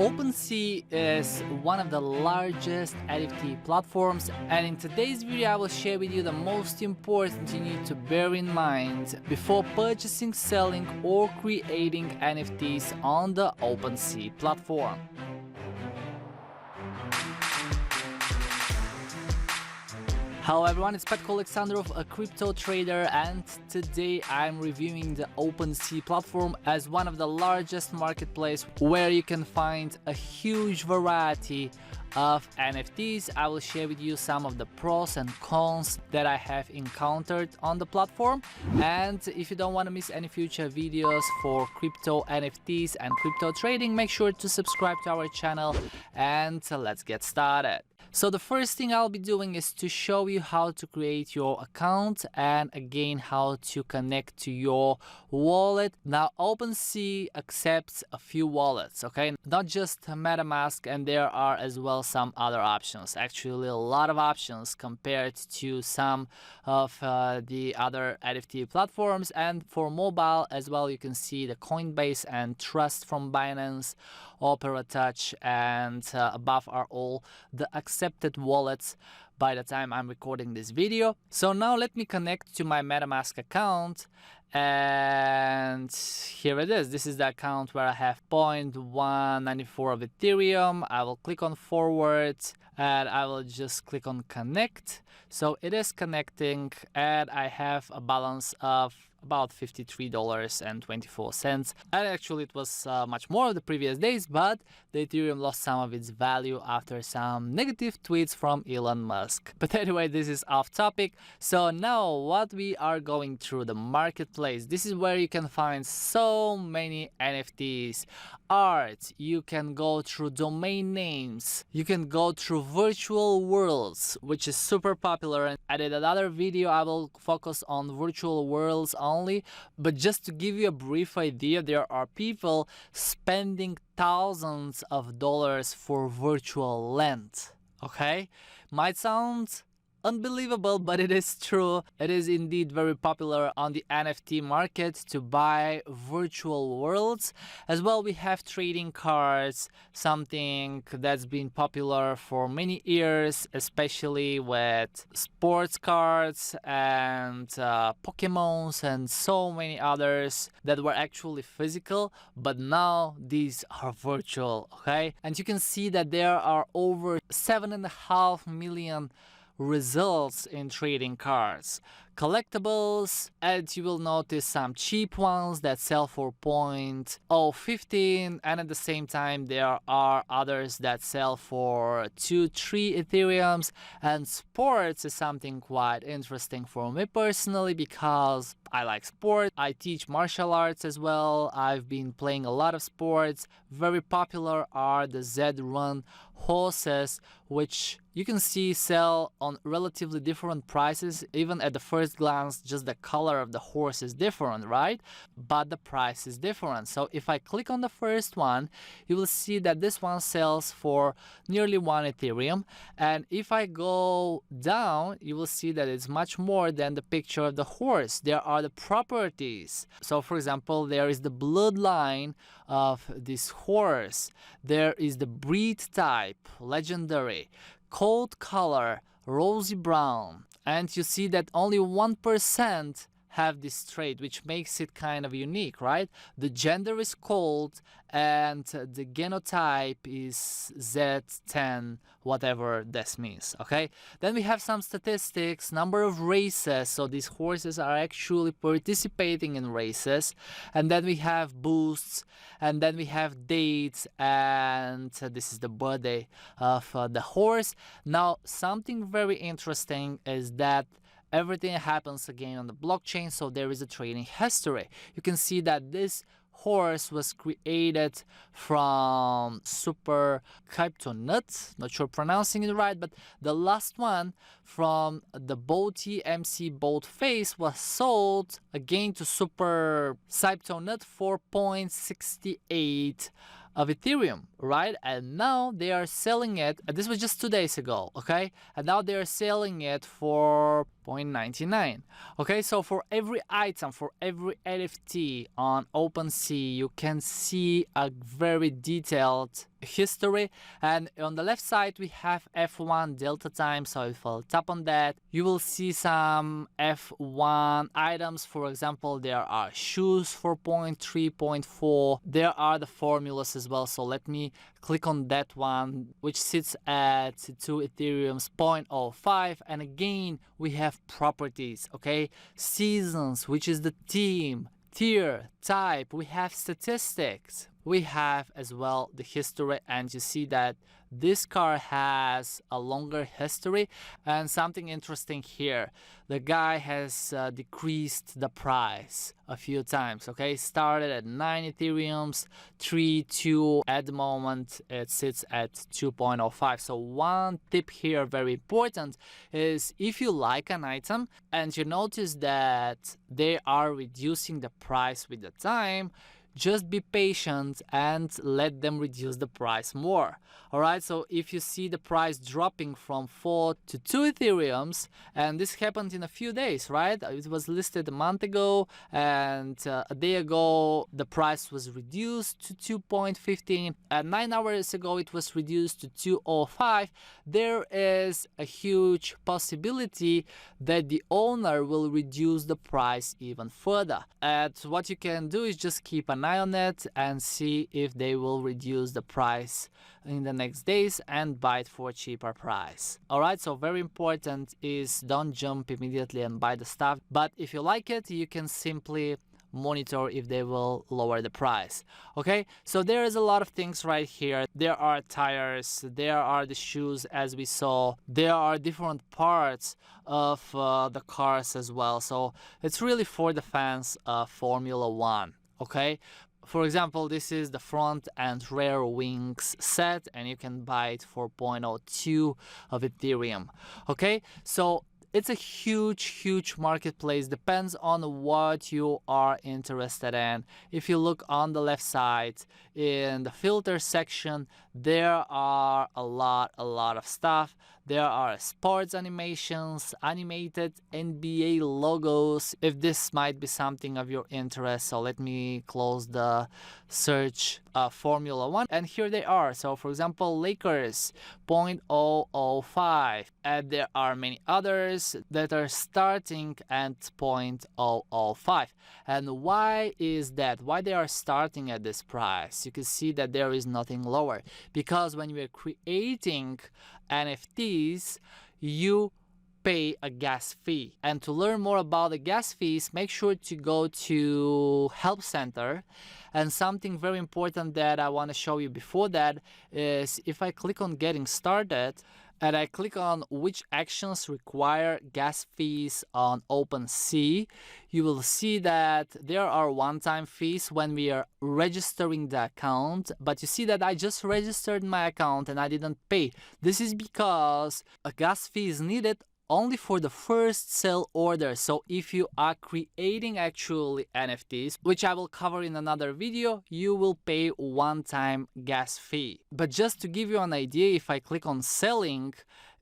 Opensea is one of the largest NFT platforms, and in today's video I will share with you the most important you need to bear in mind before purchasing, selling or creating NFTs on the Opensea platform. Hello everyone, it's Petko Alexandrov, a crypto trader, and today I'm reviewing the Opensea platform as one of the largest marketplaces where you can find a huge variety of NFTs. I will share with you some of the pros and cons that I have encountered on the platform, and if you don't want to miss any future videos for crypto NFTs and crypto trading, make sure to subscribe to our channel, and let's get started. So the first thing I'll be doing is to show you how to create your account and again how to connect to your wallet. Now Opensea accepts a few wallets, okay, not just Metamask, and there are as well some other options, actually a lot of options compared to some of the other NFT platforms. And for mobile as well, you can see the Coinbase and Trust from Binance, Opera Touch, and above are all the accepted wallets by the time I'm recording this video. So now let me connect to my MetaMask account, and here it is. This is the account where I have 0.194 of Ethereum. I will click on forward and I will just click on connect. So it is connecting and I have a balance of about $53.24, and actually it was much more the previous days, but the Ethereum lost some of its value after some negative tweets from Elon Musk. But anyway, this is off topic. So now what we are going through, the marketplace. This is where you can find so many NFTs, art, you can go through domain names, you can go through virtual worlds, which is super popular, and I did another video, I will focus on virtual worlds only, but just to give you a brief idea, there are people spending thousands of dollars for virtual land. Okay, might sound unbelievable, but it is true. It is indeed very popular on the NFT market to buy virtual worlds. As well, we have trading cards, something that's been popular for many years, especially with sports cards and Pokemons and so many others that were actually physical, but now these are virtual, okay? And you can see that there are over 7.5 million results in trading cards, collectibles, and you will notice some cheap ones that sell for 0.015, and at the same time there are others that sell for 2-3 Ethereums. And sports is something quite interesting for me personally because I like sport. I teach martial arts as well. I've been playing a lot of sports. Very popular are the Z-Run horses, which you can see sell on relatively different prices. Even at the first glance, just the color of the horse is different, right? But the price is different. So if I click on the first one, you will see that this one sells for nearly 1 Ethereum. And if I go down, you will see that it's much more than the picture of the horse. There are the properties. So for example, there is the bloodline of this horse. There is the breed type, legendary, coat color, rosy brown, and you see that only 1% have this trait, which makes it kind of unique, right? The gender is cold and the genotype is Z10, whatever this means, okay? Then we have some statistics, number of races, so these horses are actually participating in races, and then we have boosts, and then we have dates, and this is the birthday of the horse. Now, something very interesting is that everything happens again on the blockchain, so there is a trading history. You can see that this horse was created from Super Kryptonut, not sure pronouncing it right, but the last one from the Boaty MC Boat Face was sold again to Super Kryptonut for 0.68 of Ethereum, right? And now they are selling it, and this was just 2 days ago, okay? And now they are selling it for 0.99. Okay, so for every item, for every NFT on OpenSea, you can see a very detailed history, and on the left side we have F1 delta time. So if I'll tap on that, you will see some F1 items. For example, there are shoes for 0.3.4. There are the formulas as well, so let me click on that one, which sits at 2 Ethereum's 0.05. And again, we have properties, okay, seasons, which is the theme, tier, type, we have statistics, we have as well the history, and you see that this car has a longer history. And something interesting here, the guy has decreased the price a few times, okay, started at 9 Ethereums, 3, 2, at the moment it sits at 2.05. So one tip here, very important, is if you like an item and you notice that they are reducing the price with the time, just be patient and let them reduce the price more. Alright, so if you see the price dropping from 4 to 2 Ethereums, and this happened in a few days, right? It was listed a month ago, and a day ago the price was reduced to 2.15, and 9 hours ago it was reduced to 2.05. There is a huge possibility that the owner will reduce the price even further. And what you can do is just keep an eye on it and see if they will reduce the price in the next days and buy it for a cheaper price. Alright, so very important is don't jump immediately and buy the stuff, but if you like it, you can simply monitor if they will lower the price. Okay, so there is a lot of things right here. There are tires, there are the shoes as we saw, there are different parts of the cars as well. So it's really for the fans of Formula One. Okay, for example, this is the front and rear wings set, and you can buy it for 0.02 of Ethereum. Okay, so it's a huge marketplace, depends on what you are interested in. If you look on the left side in the filter section, there are a lot of stuff. There are sports animations, animated NBA logos, if this might be something of your interest. So let me close the search Formula One, and here they are. So for example, Lakers 0.005, and there are many others that are starting at 0.005. And why is that? Why they are starting at this price? You can see that there is nothing lower, because when you are creating NFTs, you pay a gas fee. And to learn more about the gas fees, make sure to go to Help Center. And something very important that I want to show you before that is if I click on Getting Started and I click on which actions require gas fees on OpenSea, you will see that there are one-time fees when we are registering the account. But you see that I just registered my account and I didn't pay. This is because a gas fee is needed only for the first sale order. So if you are creating actually NFTs, which I will cover in another video, you will pay one-time gas fee. But just to give you an idea, if I click on selling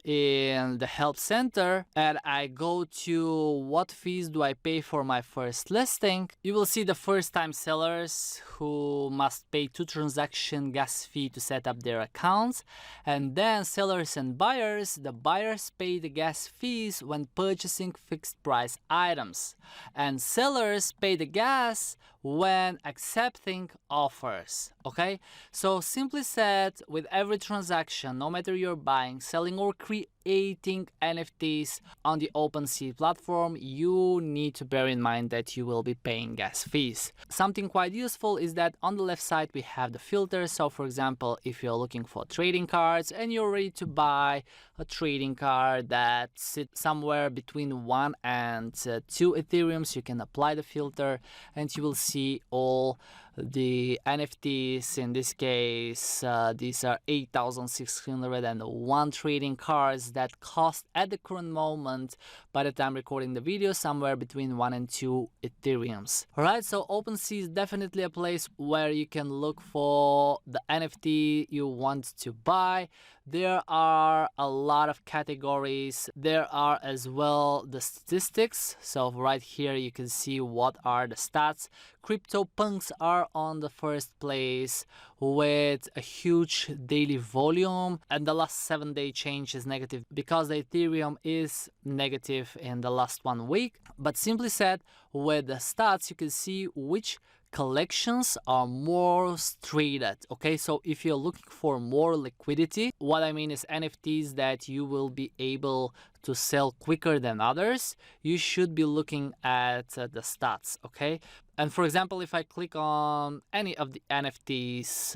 in the Help Center and I go to what fees do I pay for my first listing, you will see the first time sellers who must pay 2 transaction gas fee to set up their accounts, and then sellers and buyers, the buyers pay the gas fees when purchasing fixed price items, and sellers pay the gas when accepting offers. Okay, so simply said, with every transaction, no matter you're buying, selling or creating NFTs on the OpenSea platform, you need to bear in mind that you will be paying gas fees. Something quite useful is that on the left side we have the filters. So for example, if you're looking for trading cards and you're ready to buy a trading card that sits somewhere between 1 and 2 Ethereums, you can apply the filter and you will see all the NFTs. In this case, these are 8,601 trading cards that cost at the current moment, by the time recording the video, somewhere between 1 and 2 Ethereums. Alright, so OpenSea is definitely a place where you can look for the NFT you want to buy. There are a lot of categories. There are as well the statistics. So right here you can see what are the stats. CryptoPunks are on the first place with a huge daily volume, and the last 7-day change is negative because the Ethereum is negative in the last 1 week. But simply said, with the stats you can see which collections are more traded. Okay, so if you're looking for more liquidity, what I mean is NFTs that you will be able to sell quicker than others, you should be looking at the stats. Okay, and for example, if I click on any of the NFTs,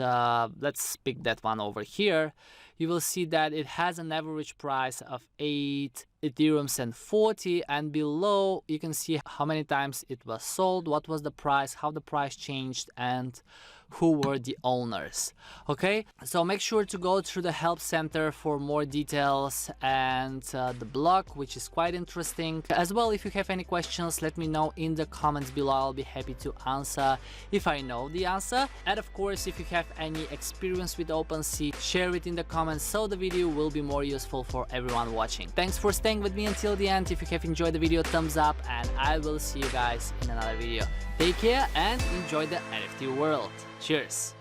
let's pick that one over here, you will see that it has an average price of 8 Ethereums and 40, and below you can see how many times it was sold, what was the price, how the price changed, and who were the owners. Okay, so make sure to go through the help center for more details and the blog, which is quite interesting. As well, if you have any questions, let me know in the comments below. I'll be happy to answer if I know the answer. And of course, if you have any experience with OpenSea, share it in the comments so the video will be more useful for everyone watching. Thanks for staying with me until the end. If you have enjoyed the video, thumbs up, and I will see you guys in another video. Take care and enjoy the NFT world. Cheers!